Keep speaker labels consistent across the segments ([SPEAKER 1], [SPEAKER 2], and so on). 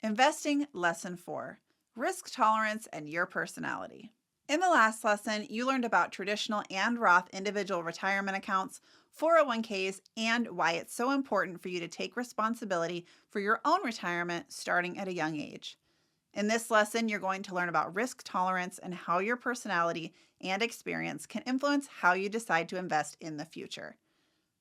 [SPEAKER 1] Investing Lesson 4: Risk Tolerance and Your Personality. In the last lesson, you learned about traditional and Roth individual retirement accounts, 401ks, and why it's so important for you to take responsibility for your own retirement starting at a young age. In this lesson, you're going to learn about risk tolerance and how your personality and experience can influence how you decide to invest in the future.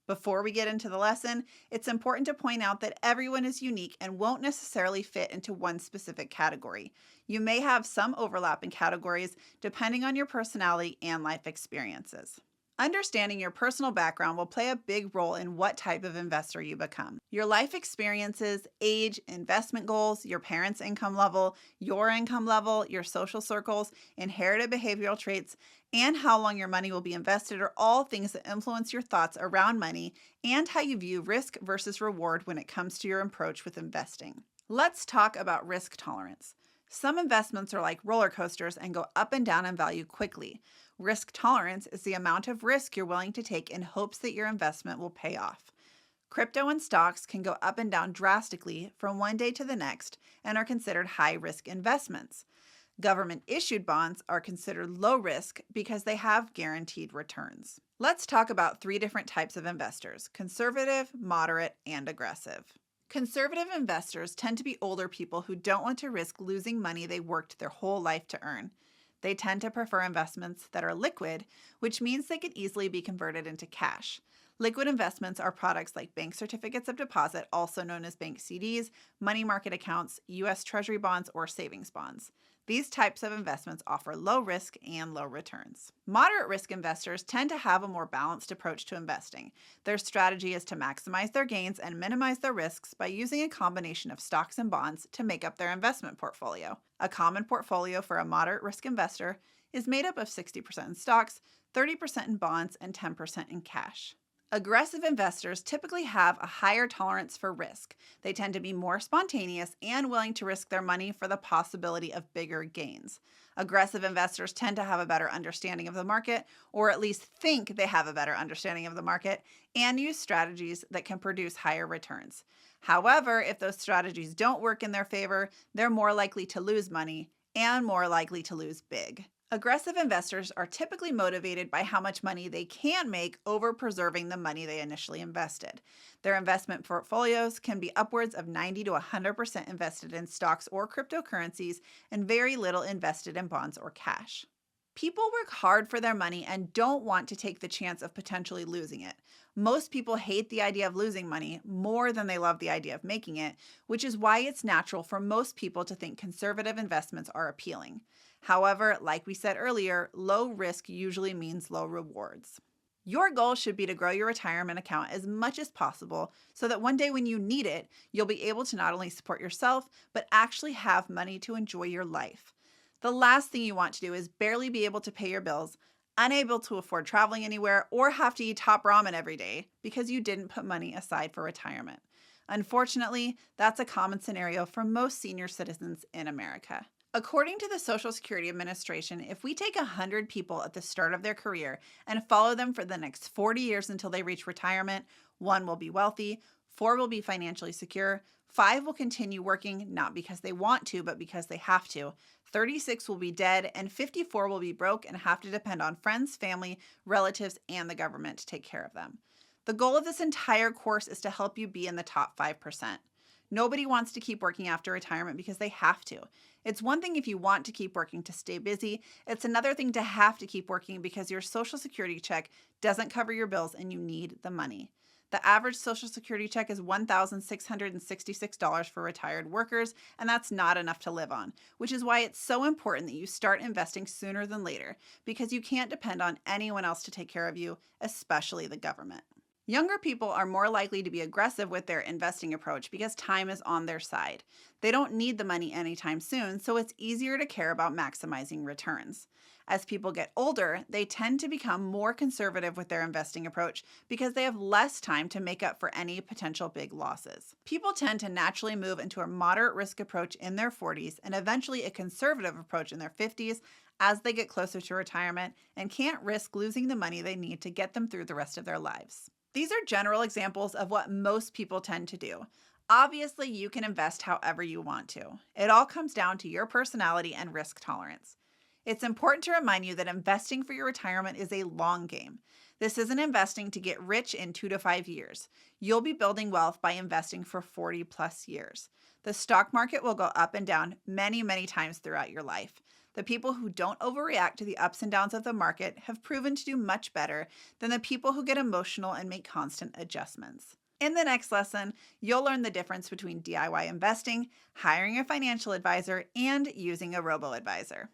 [SPEAKER 1] Before we get into the lesson, it's important to point out that everyone is unique and won't necessarily fit into one specific category. You may have some overlap in categories depending on your personality and life experiences. Understanding your personal background will play a big role in what type of investor you become. Your life experiences, age, investment goals, your parents' income level, your social circles, inherited behavioral traits, and how long your money will be invested are all things that influence your thoughts around money and how you view risk versus reward when it comes to your approach with investing. Let's talk about risk tolerance. Some investments are like roller coasters and go up and down in value quickly. Risk tolerance is the amount of risk you're willing to take in hopes that your investment will pay off. Crypto and stocks can go up and down drastically from one day to the next and are considered high-risk investments. Government-issued bonds are considered low risk because they have guaranteed returns. Let's talk about 3 different types of investors: conservative, moderate, and aggressive. Conservative investors tend to be older people who don't want to risk losing money they worked their whole life to earn. They tend to prefer investments that are liquid, which means they can easily be converted into cash. Liquid investments are products like bank certificates of deposit, also known as bank CDs, money market accounts, U.S. Treasury bonds, or savings bonds. These types of investments offer low risk and low returns. Moderate risk investors tend to have a more balanced approach to investing. Their strategy is to maximize their gains and minimize their risks by using a combination of stocks and bonds to make up their investment portfolio. A common portfolio for a moderate risk investor is made up of 60% in stocks, 30% in bonds, and 10% in cash. Aggressive investors typically have a higher tolerance for risk. They tend to be more spontaneous and willing to risk their money for the possibility of bigger gains. Aggressive investors tend to have a better understanding of the market, or at least think they have a better understanding of the market, and use strategies that can produce higher returns. However, if those strategies don't work in their favor, they're more likely to lose money and more likely to lose big. Aggressive investors are typically motivated by how much money they can make over preserving the money they initially invested. Their investment portfolios can be upwards of 90 to 100% invested in stocks or cryptocurrencies and very little invested in bonds or cash. People work hard for their money and don't want to take the chance of potentially losing it. Most people hate the idea of losing money more than they love the idea of making it, which is why it's natural for most people to think conservative investments are appealing. However, like we said earlier, low risk usually means low rewards. Your goal should be to grow your retirement account as much as possible so that one day when you need it, you'll be able to not only support yourself, but actually have money to enjoy your life. The last thing you want to do is barely be able to pay your bills, unable to afford traveling anywhere, or have to eat top ramen every day because you didn't put money aside for retirement. Unfortunately, that's a common scenario for most senior citizens in America. According to the Social Security Administration, if we take 100 people at the start of their career and follow them for the next 40 years until they reach retirement, 1 will be wealthy, 4 will be financially secure, 5 will continue working not because they want to, but because they have to, 36 will be dead, and 54 will be broke and have to depend on friends, family, relatives, and the government to take care of them. The goal of this entire course is to help you be in the top 5%. Nobody wants to keep working after retirement because they have to. It's one thing if you want to keep working to stay busy. It's another thing to have to keep working because your Social Security check doesn't cover your bills and you need the money. The average Social Security check is $1,666 for retired workers, and that's not enough to live on, which is why it's so important that you start investing sooner than later, because you can't depend on anyone else to take care of you, especially the government. Younger people are more likely to be aggressive with their investing approach because time is on their side. They don't need the money anytime soon, so it's easier to care about maximizing returns. As people get older, they tend to become more conservative with their investing approach because they have less time to make up for any potential big losses. People tend to naturally move into a moderate risk approach in their 40s and eventually a conservative approach in their 50s as they get closer to retirement and can't risk losing the money they need to get them through the rest of their lives. These are general examples of what most people tend to do. Obviously, you can invest however you want to. It all comes down to your personality and risk tolerance. It's important to remind you that investing for your retirement is a long game. This isn't investing to get rich in 2 to 5 years. You'll be building wealth by investing for 40 plus years. The stock market will go up and down many, many times throughout your life. The people who don't overreact to the ups and downs of the market have proven to do much better than the people who get emotional and make constant adjustments. In the next lesson, you'll learn the difference between DIY investing, hiring a financial advisor, and using a robo-advisor.